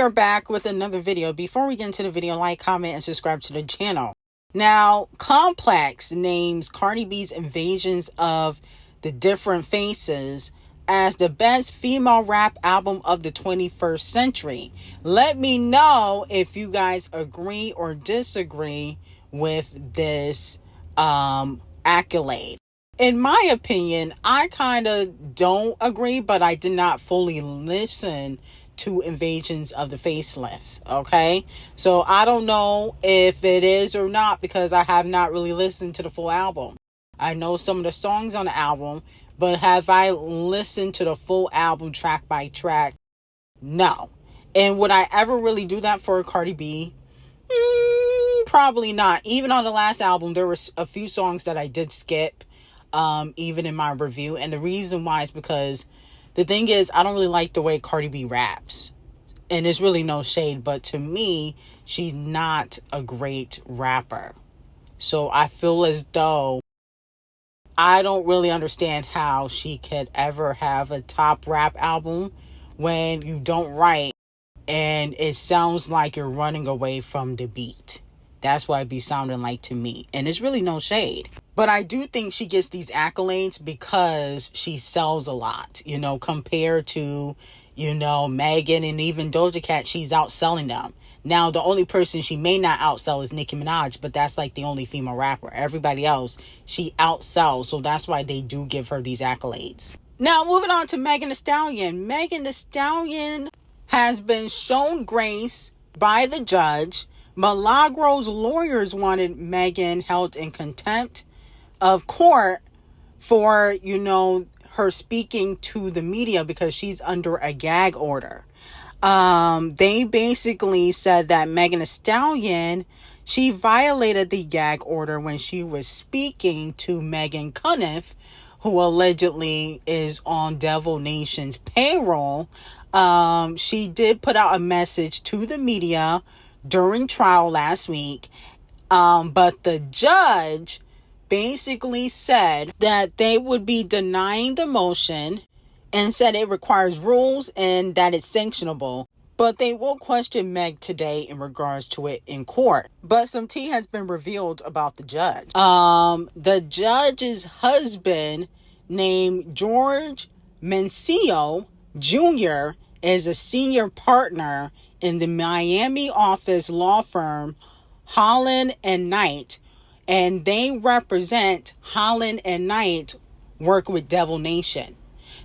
are back with another video. Before we get into the video, like, comment, and subscribe to the channel. Now, Complex names Cardi B's Invasions of the Different Faces as the best female rap album of the 21st century. Let me know if you guys agree or disagree with this accolade. In my opinion, I kind of don't agree, but I did not fully listen to Invasions of the Facelift, okay? So I don't know if it is or not because I have not really listened to the full album. I know some of the songs on the album, but have I listened to the full album track by track? No. And would I ever really do that for Cardi B? Probably not. Even on the last album, there were a few songs that I did skip, even in my review. And the reason why is because the thing is, I don't really like the way Cardi B raps. And there's really no shade, but to me, she's not a great rapper. So I feel as though I don't really understand how she could ever have a top rap album when you don't write and it sounds like you're running away from the beat. That's what it be sounding like to me. And it's really no shade. But I do think she gets these accolades because she sells a lot, you know, compared to, you know, Megan and even Doja Cat. She's outselling them. Now, the only person she may not outsell is Ckiminaj, but that's like the only female rapper. Everybody else, she outsells. So that's why they do give her these accolades. Now, moving on to Megan Thee Stallion. Megan Thee Stallion has been shown grace by the judge. Milagro's lawyers wanted Megan held in contempt of court for, you know, her speaking to the media because she's under a gag order. They basically said that Megan Thee Stallion, she violated the gag order when she was speaking to Megan Cuniff, who allegedly is on Devil Nation's payroll. She did put out a message to the media during trial last week. But the judge basically said that they would be denying the motion and said it requires rules and that it's sanctionable. But they will question Meg today in regards to it in court. But some tea has been revealed about the judge. The judge's husband, named George Mencio Jr., is a senior partner in the Miami office law firm Holland and Knight, and they represent Holland and Knight work with Devil Nation.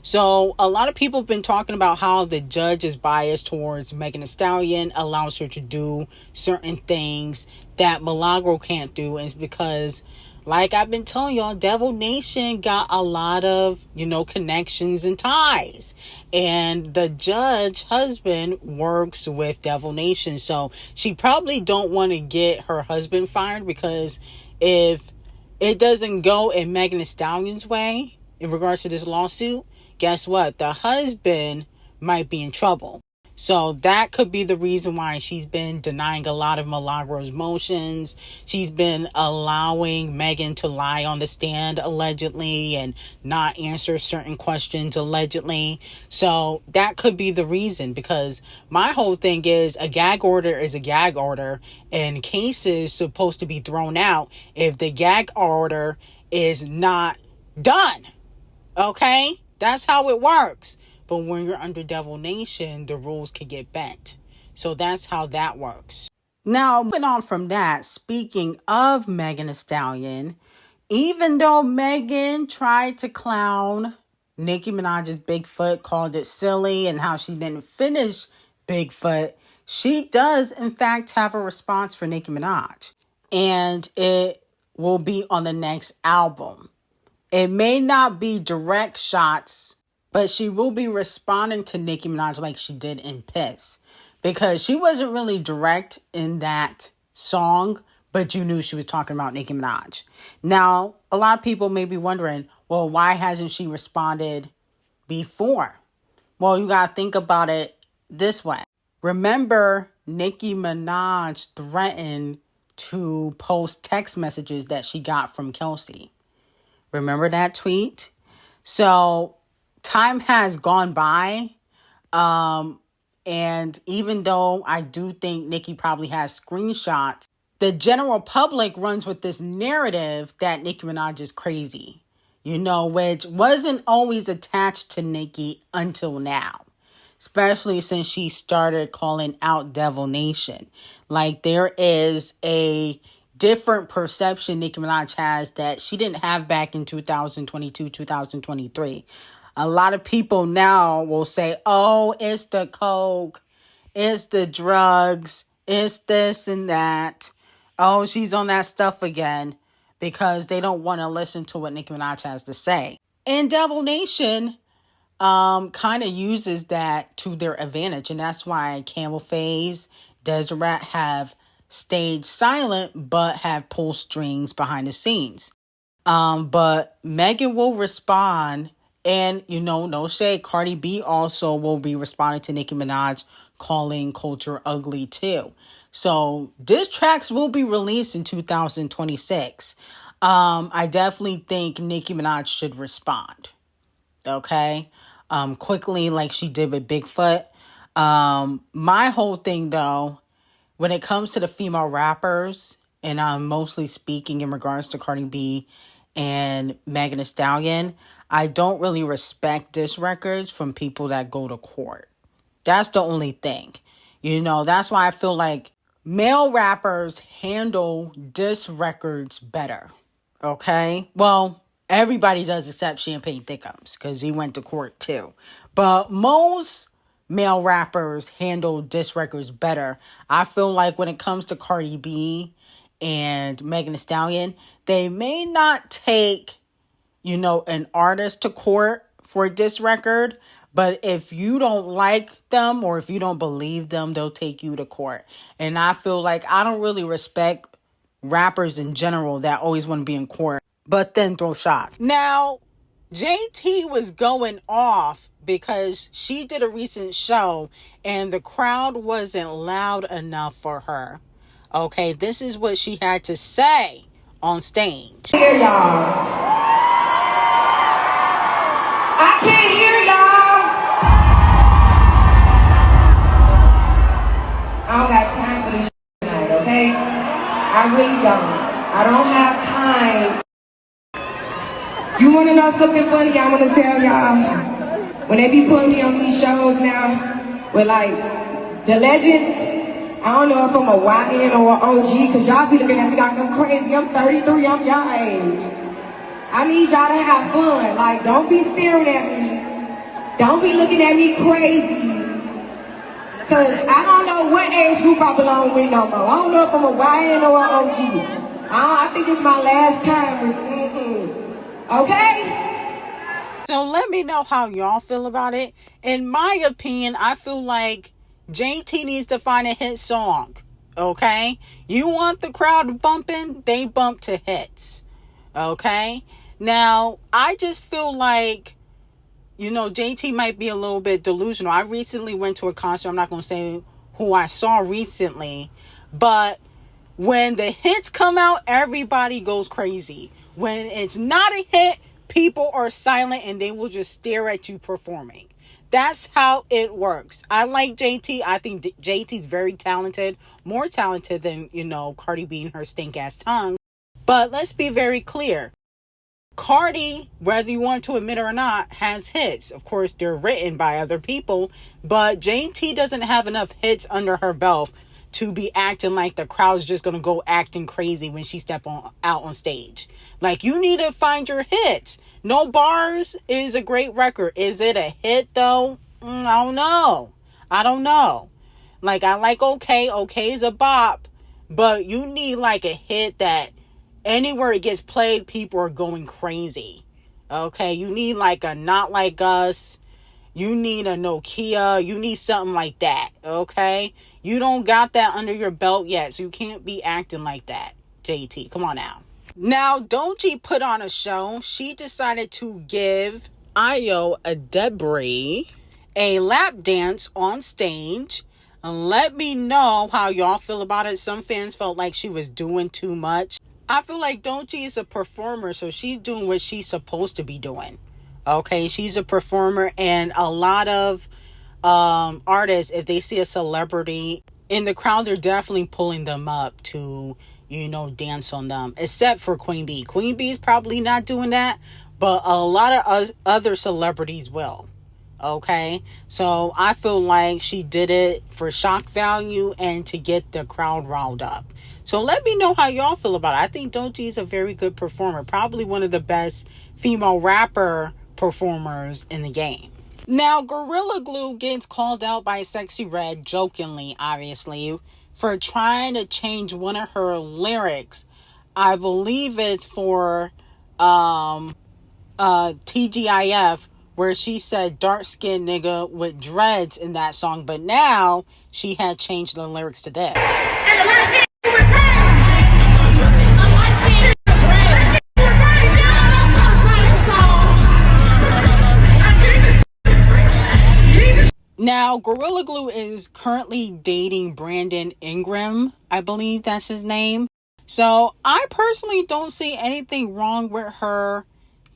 So a lot of people have been talking about how the judge is biased towards Megan Thee Stallion, allows her to do certain things that Milagro can't do. And it's because, like I've been telling y'all, Devil Nation got a lot of, you know, connections and ties. And the judge husband works with Devil Nation. So she probably don't want to get her husband fired, because if it doesn't go in Megan Thee Stallion's way in regards to this lawsuit, guess what? The husband might be in trouble. So that could be the reason why she's been denying a lot of Milagro's motions. She's been allowing Megan to lie on the stand allegedly and not answer certain questions allegedly. So that could be the reason, because my whole thing is a gag order is a gag order, and cases supposed to be thrown out if the gag order is not done. Okay? That's how it works. But when you're under Devil Nation, the rules can get bent. So that's how that works. Now, moving on from that, speaking of Megan Thee Stallion, even though Megan tried to clown Nicki Minaj's Bigfoot, called it silly, and how she didn't finish Bigfoot, she does, in fact, have a response for Nicki Minaj. And it will be on the next album. It may not be direct shots, but she will be responding to Nicki Minaj like she did in Piss. Because she wasn't really direct in that song, but you knew she was talking about Nicki Minaj. Now, a lot of people may be wondering, well, why hasn't she responded before? Well, you got to think about it this way. Remember, Nicki Minaj threatened to post text messages that she got from Kelsey. Remember that tweet? So time has gone by. And even though I do think Nicki probably has screenshots, the general public runs with this narrative that Nicki Minaj is crazy, which wasn't always attached to Nicki until now, especially since she started calling out Devil Nation. Like, there is a different perception Nicki Minaj has that she didn't have back in 2022, 2023. A lot of people now will say, oh, it's the coke, it's the drugs, it's this and that. Oh, she's on that stuff again, because they don't want to listen to what Nicki Minaj has to say. And Devil Nation kind of uses that to their advantage. And that's why Camel Phase, Deseret have stayed silent, but have pulled strings behind the scenes. But Megan will respond. And, no shade, Cardi B also will be responding to Nicki Minaj, calling culture ugly too. So diss tracks will be released in 2026. I definitely think Nicki Minaj should respond. Okay? Quickly, like she did with Bigfoot. My whole thing, though, when it comes to the female rappers, and I'm mostly speaking in regards to Cardi B and Megan Thee Stallion, I don't really respect diss records from people that go to court. That's the only thing. That's why I feel like male rappers handle diss records better. Okay? Well, everybody does except Champagne Thickums, because he went to court too. But most male rappers handle diss records better. I feel like when it comes to Cardi B and Megan Thee Stallion, they may not take, an artist to court for a diss record, but if you don't like them or if you don't believe them, they'll take you to court. And I feel like I don't really respect rappers in general that always want to be in court, but then throw shots. Now, JT was going off because she did a recent show and the crowd wasn't loud enough for her. Okay, this is what she had to say on stage. Hear y'all. I can't hear y'all. I don't got time for this shit tonight, okay? I really don't. I don't have time. You want to know something funny? I'm going to tell y'all. When they be putting me on these shows now, with like the legends, I don't know if I'm a YN or an OG, because y'all be looking at me like I'm crazy. I'm 33, I'm y'all age. I need y'all to have fun. Like, don't be staring at me. Don't be looking at me crazy. Because I don't know what age group I belong with no more. I don't know if I'm a YN or an OG. I think it's my last time with okay? So let me know how y'all feel about it. In my opinion, I feel like JT needs to find a hit song. Okay? You want the crowd bumping? They bump to hits. Okay? Now, I just feel like, JT might be a little bit delusional. I recently went to a concert. I'm not going to say who I saw recently. But when the hits come out, everybody goes crazy. When it's not a hit, people are silent and they will just stare at you performing. That's how it works. I like JT. I think JT's very talented. More talented than, Cardi B and her stink-ass tongue. But let's be very clear. Cardi, whether you want to admit it or not, has hits. Of course, they're written by other people. But JT doesn't have enough hits under her belt to be acting like the crowd's just going to go acting crazy when she step out on stage. Like, you need to find your hits. No Bars is a great record. Is it a hit, though? I don't know. Like, I like Okay. Okay is a bop. But you need, like, a hit that anywhere it gets played, people are going crazy. Okay? You need, like, a Not Like Us. You need a Nokia. You need something like that. Okay? You don't got that under your belt yet, so you can't be acting like that, JT. Come on now. Now, Doechii put on a show. She decided to give Ayo Edebiri a lap dance on stage. And let me know how y'all feel about it. Some fans felt like she was doing too much. I feel like Doechii is a performer, so she's doing what she's supposed to be doing. Okay, she's a performer, and a lot of artists, if they see a celebrity in the crowd, they're definitely pulling them up to, dance on them, except for Queen B. Queen B is probably not doing that, but a lot of other celebrities will. Okay, so I feel like she did it for shock value and to get the crowd riled up. So let me know how y'all feel about it. I think Doechii is a very good performer, probably one of the best female rapper performers in the game. Now, Gorilla Glue gets called out by Sexy Red, jokingly, obviously, for trying to change one of her lyrics. I believe it's for TGIF, where she said dark-skinned nigga with dreads in that song, but now she had changed the lyrics to that. Now, Gorilla Glue is currently dating Brandon Ingram. I believe that's his name. So I personally don't see anything wrong with her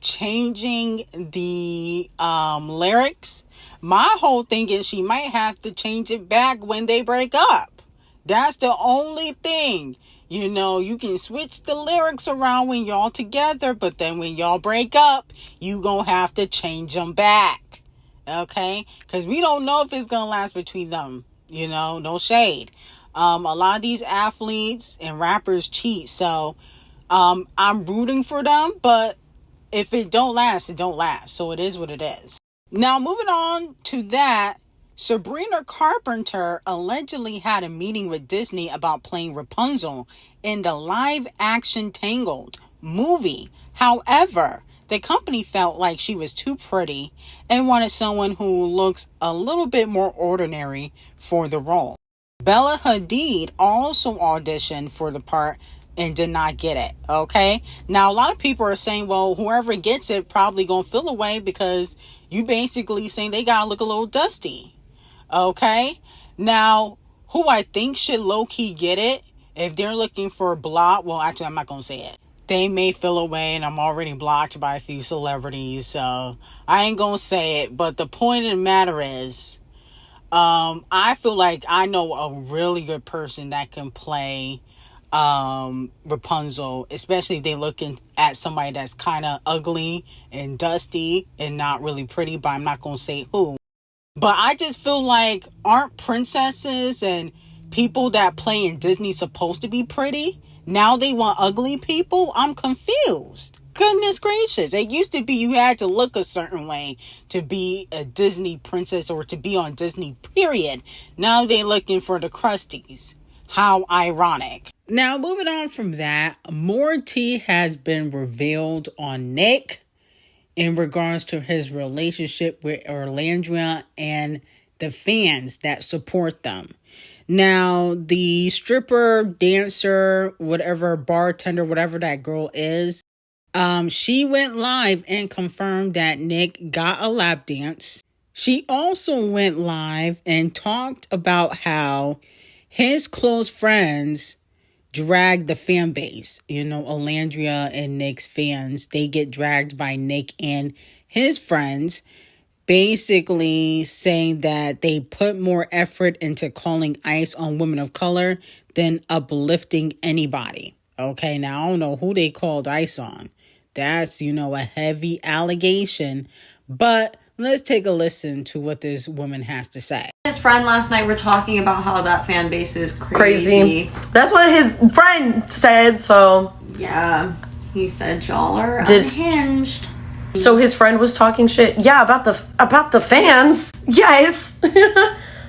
changing the lyrics. My whole thing is she might have to change it back when they break up. That's the only thing. You can switch the lyrics around when y'all together, but then when y'all break up, you gonna have to change them back. Okay? Because we don't know if it's gonna last between them. No shade. A lot of these athletes and rappers cheat, so I'm rooting for them, but if it don't last, it don't last. So it is what it is. Now, moving on to that, Sabrina Carpenter allegedly had a meeting with Disney about playing Rapunzel in the live-action Tangled movie. However, the company felt like she was too pretty and wanted someone who looks a little bit more ordinary for the role. Bella Hadid also auditioned for the part and did not get it. Okay, now a lot of people are saying, well, whoever gets it probably gonna feel away because you basically saying they gotta look a little dusty. Okay, now who I think should low-key get it, if they're looking for a block, well, actually I'm not gonna say it. They may feel away, and I'm already blocked by a few celebrities, so I ain't gonna say it. But the point of the matter is, I feel like I know a really good person that can play Rapunzel, especially if they looking at somebody that's kind of ugly and dusty and not really pretty, but I'm not gonna say who. But I just feel like, aren't princesses and people that play in Disney supposed to be pretty? Now they want ugly people? I'm confused. Goodness gracious. It used to be you had to look a certain way to be a Disney princess or to be on Disney, period. Now they looking for the crusties. How ironic. Now, moving on from that, more tea has been revealed on Nick in regards to his relationship with Olandriä and the fans that support them. Now, the stripper, dancer, whatever, bartender, whatever that girl is, she went live and confirmed that Nick got a lap dance. She also went live and talked about how his close friends drag the fan base. Olandriä and Nick's fans, they get dragged by Nick and his friends, basically saying that they put more effort into calling ice on women of color than uplifting anybody. Okay, now I don't know who they called ice on. That's, a heavy allegation, but let's take a listen to what this woman has to say. His friend last night were talking about how that fan base is crazy. That's what his friend said, so... Yeah, he said y'all are unhinged. So his friend was talking shit, yeah, about the fans. Yes.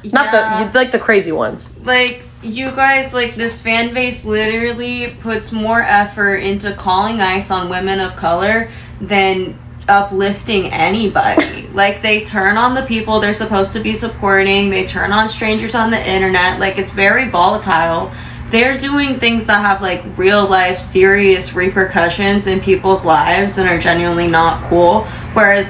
Not the crazy ones. Like, you guys, this fan base literally puts more effort into calling ice on women of color than uplifting anybody. They turn on the people they're supposed to be supporting. They turn on strangers on the internet. It's very volatile. They're doing things that have real life serious repercussions in people's lives and are genuinely not cool. Whereas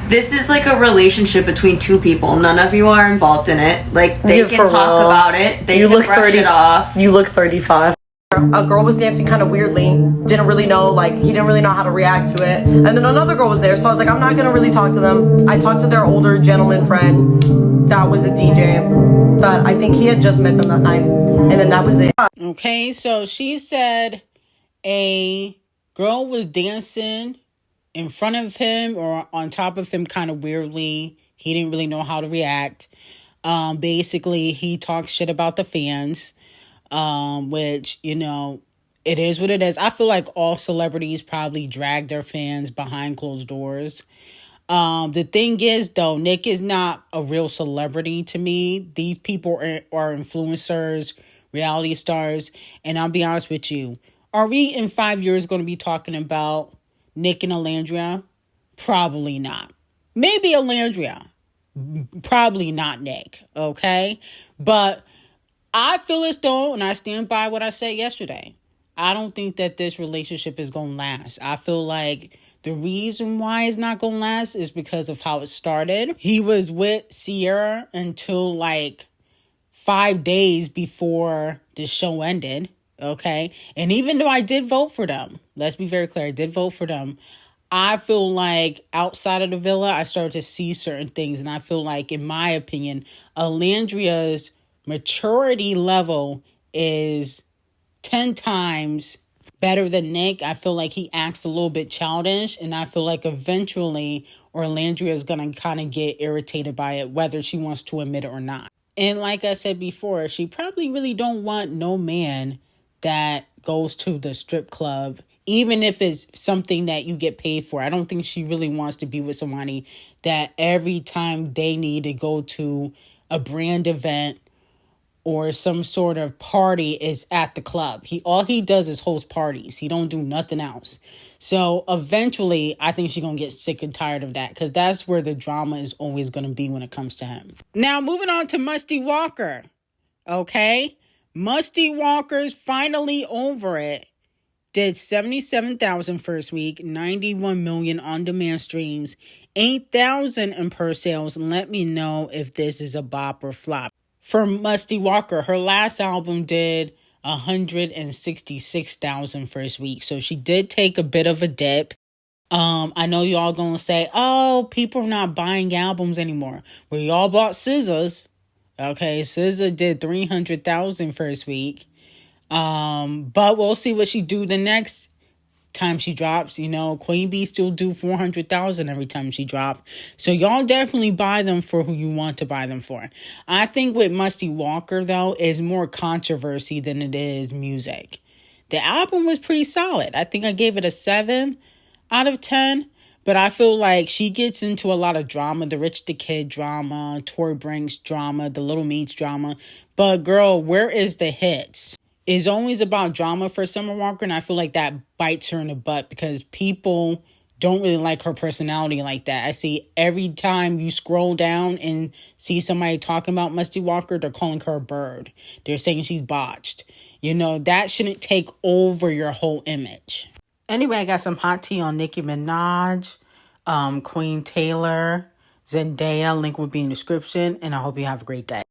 this is a relationship between two people. None of you are involved in it. They can talk about it. They can brush it off. You look 35. A girl was dancing kind of weirdly. Didn't really know, he didn't really know how to react to it. And then another girl was there, so I was like, I'm not gonna really talk to them. I talked to their older gentleman friend. that was a DJ that I think he had just met them that night. And then that was it. Okay, so she said a girl was dancing in front of him or on top of him kind of weirdly. He didn't really know how to react. Basically, he talks shit about the fans, which, you know, it is what it is. I feel like all celebrities probably drag their fans behind closed doors. The thing is, though, Nick is not a real celebrity to me. These people are influencers, reality stars. And I'll be honest with you. Are we in 5 years going to be talking about Nick and Alandria? Probably not. Maybe Alandria. Probably not Nick. Okay? But I feel as though, and I stand by what I said yesterday, I don't think that this relationship is going to last. I feel like the reason why it's not going to last is because of how it started. He was with Sierra until like 5 days before the show ended. Okay. And even though I did vote for them, let's be very clear, I did vote for them. I feel like outside of the villa, I started to see certain things. And I feel like, in my opinion, Alandria's maturity level is 10 times better than Nick. I feel like he acts a little bit childish. And I feel like eventually Olandriä is going to kind of get irritated by it, whether she wants to admit it or not. And like I said before, she probably really don't want no man that goes to the strip club, even if it's something that you get paid for. I don't think she really wants to be with somebody that every time they need to go to a brand event or some sort of party is at the club. All he does is host parties. He don't do nothing else. So eventually, I think she's going to get sick and tired of that, because that's where the drama is always going to be when it comes to him. Now, moving on to Musty Walker. Okay? Musty Walker's finally over it. Did 77,000 first week, 91 million on-demand streams, 8,000 in per sales. Let me know if this is a bop or flop. For Musty Walker, her last album did 166,000 first week. So she did take a bit of a dip. I know y'all gonna say, oh, people are not buying albums anymore. Well, y'all bought SZA's. Okay, SZA did 300,000 first week. But we'll see what she do the next time she drops. You know, Queen Bee still do 400,000 every time she drop. So y'all definitely buy them for who you want to buy them for. I think with Musty Walker, though, is more controversy than it is music. The album was pretty solid. I think I gave it a 7 out of 10. But I feel like she gets into a lot of drama, the Rich the Kid drama, Tory Brinks drama, the Little Meats drama. But girl, where is the hits? It's always about drama for Summer Walker, and I feel like that bites her in the butt because people don't really like her personality like that. I see every time you scroll down and see somebody talking about Musty Walker, they're calling her a bird. They're saying she's botched. You know, that shouldn't take over your whole image. Anyway, I got some hot tea on Ckiminaj, Queen Taylor, Zendaya. Link will be in the description, and I hope you have a great day.